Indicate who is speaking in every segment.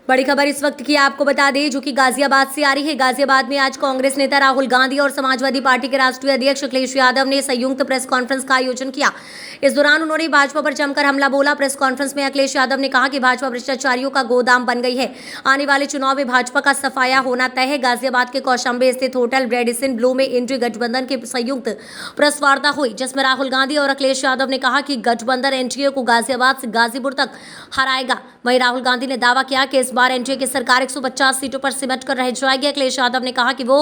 Speaker 1: बड़ी खबर इस वक्त की आपको बता दें जो कि गाजियाबाद से आ रही है। गाजियाबाद में आज कांग्रेस नेता राहुल गांधी और समाजवादी पार्टी के राष्ट्रीय अध्यक्ष अखिलेश यादव ने संयुक्त प्रेस कॉन्फ्रेंस का आयोजन किया। इस दौरान उन्होंने भाजपा पर जमकर हमला बोला। प्रेस कॉन्फ्रेंस में अखिलेश यादव ने कहा कि भाजपा भ्रष्टाचारियों का गोदाम बन गई है। आने वाले चुनाव में भाजपा का सफाया होना तय है। गाजियाबाद के कौशाम्बे स्थित होटल रेडिसन ब्लू में इंडी गठबंधन की संयुक्त प्रेस वार्ता हुई, जिसमें राहुल गांधी और अखिलेश यादव ने कहा कि गठबंधन एनडीए को गाजियाबाद से गाजीपुर तक हराएगा। वहीं राहुल गांधी ने दावा किया कि इस बार एनडीए की सरकार 150 सीटों पर सिमट कर रह जाएगी। अखिलेश यादव ने कहा कि वो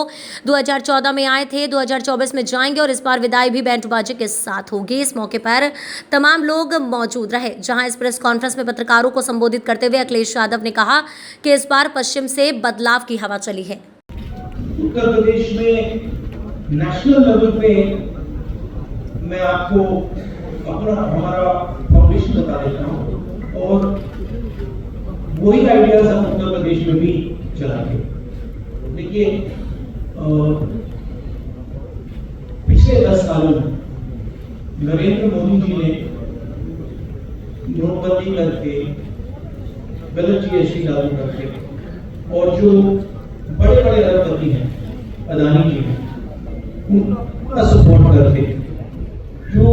Speaker 1: 2014 में आए थे, 2024 में जाएंगे और इस बार विदाई भी बैंड बाजे के साथ होगी। इस मौके पर तमाम लोग मौजूद रहे। जहां इस प्रेस कॉन्फ्रेंस में पत्रकारों को संबोधित करते हुए अखिलेश यादव ने कहा कि इस बार पश्चिम से बदलाव की हवा चली है।
Speaker 2: उत्तर प्रदेश में नेशनल लेवल पे मैं आपको हमारा फाउंडेशन बता देता हूँ और वही आइडियाज हम उत्तर प्रदेश में भी चलाएंगे। देखिए, पिछले 10 सालों में नरेंद्र मोदी जी ने नोटबंदी करके, गलत जीएसटी लागू करके और जो बड़े बड़े अरबपति हैं, अदानी जी हैं, उनका सपोर्ट करके जो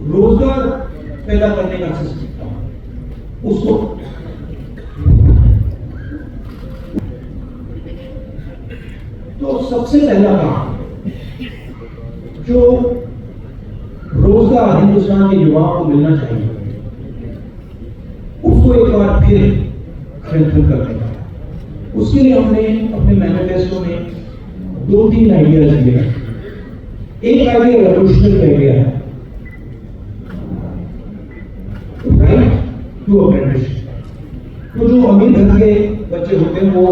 Speaker 2: रोजगार पैदा करने का सिस्टम था उसको तो सबसे पहला काम जो रोजगार हिंदुस्तान के युवाओं को मिलना चाहिए उसको एक बार फिर स्ट्रेंथन करने का, उसके लिए हमने अपने मैनिफेस्टो में 2-3 आइडियाज दिए हैं। एक आइडिया रेवोल्यूशनरी आइडिया है, राइट टू अप्रेंटिसशिप। तो जो अमीर घर के बच्चे होते हैं वो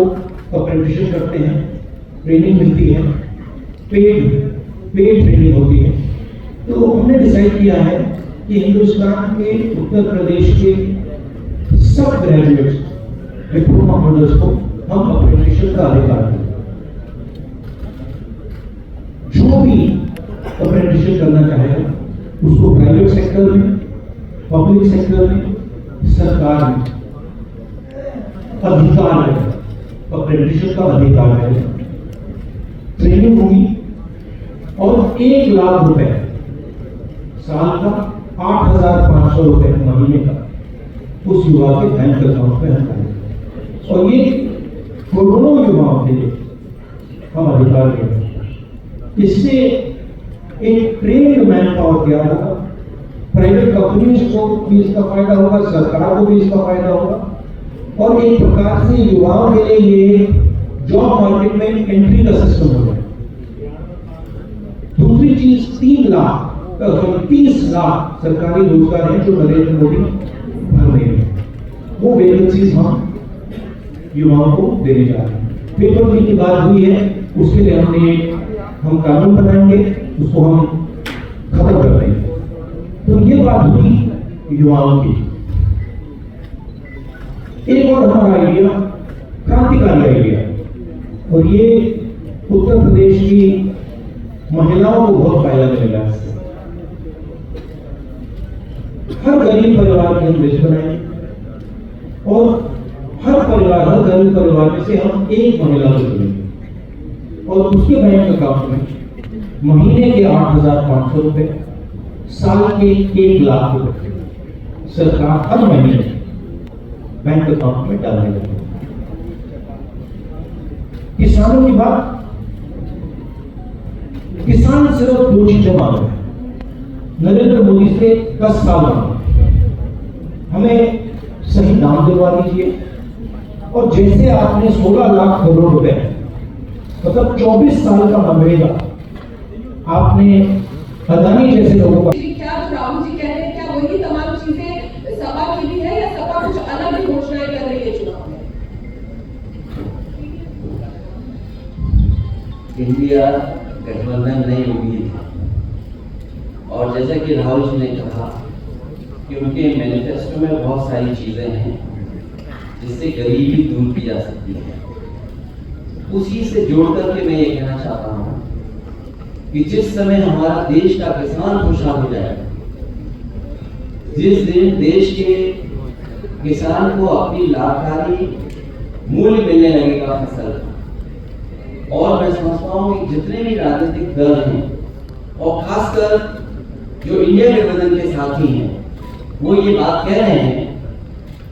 Speaker 2: अप्रेंटिसशिप करते हैं, ट्रेनिंग मिलती है, पेड ट्रेनिंग होती है। तो हमने डिसाइड किया है कि हिंदुस्तान के उत्तर प्रदेश के सब ग्रेजुएट्स, डिप्लोमा होल्डर्स को हम अप्रेंटिसशिप का अधिकार दें। जो भी अप्रेंटिसशिप करना चाहेगा उसको प्राइवेट सेक्टर में, पब्लिक सेक्टर में, सरकार में अधिकार है, अप्रेंटिसशिप का अधिकार है। ट्रेनिंग होगी और 1 लाख रुपए साल का, 8,500 रुपए महीने का उस युवा के बैंक अकाउंट में हम डालेंगे और ये करोड़ों युवाओं के लिए हम अधिकार देंगे। इससे एक ट्रेन्ड मैन पावर क्या होगा, प्राइवेट कंपनीज को भी इसका फायदा होगा, सरकार को भी इसका फायदा होगा और एक प्रकार से युवाओं के लिए ये जॉब मार्केट में एंट्री का सिस्टम हो जाए। दूसरी चीज 30 लाख सरकारी रोजगार हैं जो नरेंद्र मोदी भर रहे हैं, वो वैकेंसीज हम युवाओं को देने जा रहे हैं। पेपर लीक की बात हुई है, उसके लिए हम कानून बनाएंगे, उसको हम खत्म कर देंगे। तो ये बात हुई युवाओं की। एक और हमारा आइडिया क्रांतिकारी आइडिया, और ये उत्तर प्रदेश की महिलाओं को बहुत फायदा मिलेगा। हर गरीब परिवार की हम लिस्ट बनाएंगे और हर गरीब परिवार में से हम एक महिला को चुनेंगे और उसके बैंक अकाउंट में महीने के 8,500 रुपए, साल के 1 लाख रुपए सरकार हर महीने बैंक अकाउंट में डालने लगे। किसानों की बात, किसान सिर्फ 2 चीजें मांग रहे हैं नरेंद्र मोदी से 10 साल मांग, हमें सही दाम दिलवा दीजिए और जैसे आपने 16 लाख करोड़ रुपए मतलब 24 साल का मनरेगा आपने अदानी जैसे लोगों का,
Speaker 3: क्या राहुल जी कह रहे हैं, क्या वही तमाम चीजें सपा की भी है या सपा कुछ अलग ही घोषणाएं कर रही है चुनाव में?
Speaker 4: इंडिया गठबंधन नहीं हुई थी और जैसा कि राहुल जी ने कहा कि उनके मैनिफेस्टो में बहुत सारी चीजें हैं जिससे गरीबी दूर की जा सकती है। उसी से जोड़ करके मैं ये कहना चाहता हूँ कि जिस समय हमारा देश का किसान खुशहाल हो जाएगा, जिस दिन देश के किसान को अपनी लाभकारी मूल्य मिलने लगेगा फसल का। और मैं समझता हूँ कि जितने भी राजनीतिक दल हैं और खासकर जो इंडिया गठबंधन के साथी हैं वो ये बात कह रहे हैं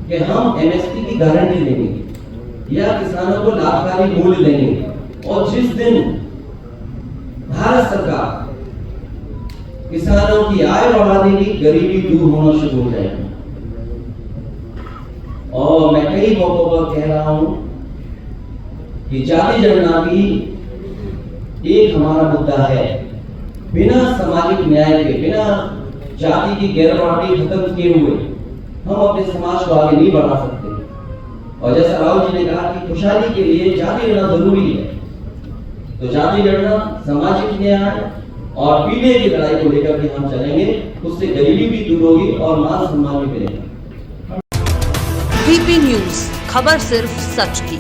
Speaker 4: कि हम एमएसपी की गारंटी देंगे या किसानों को लाभकारी मूल्य देंगे, और जिस दिन भारत सरकार किसानों की आय बढ़ा देगी, गरीबी दूर होना शुरू हो जाएगी। और मैं कई मौकों पर कह रहा हूं कि जाति जनगणना भी एक हमारा मुद्दा है। बिना सामाजिक न्याय के, बिना जाति की गैरबराबरी खत्म किए हुए हम अपने समाज को आगे नहीं बढ़ा सकते। और जैसा राहुल जी ने कहा कि खुशहाली के लिए जाति गणना जरूरी है, तो जाति गणना, सामाजिक न्याय और पीने की लड़ाई को लेकर के हम चलेंगे। उससे गरीबी भी दूर होगी और मान सम्मान भी मिलेगा।
Speaker 5: VP न्यूज, खबर सिर्फ सच की।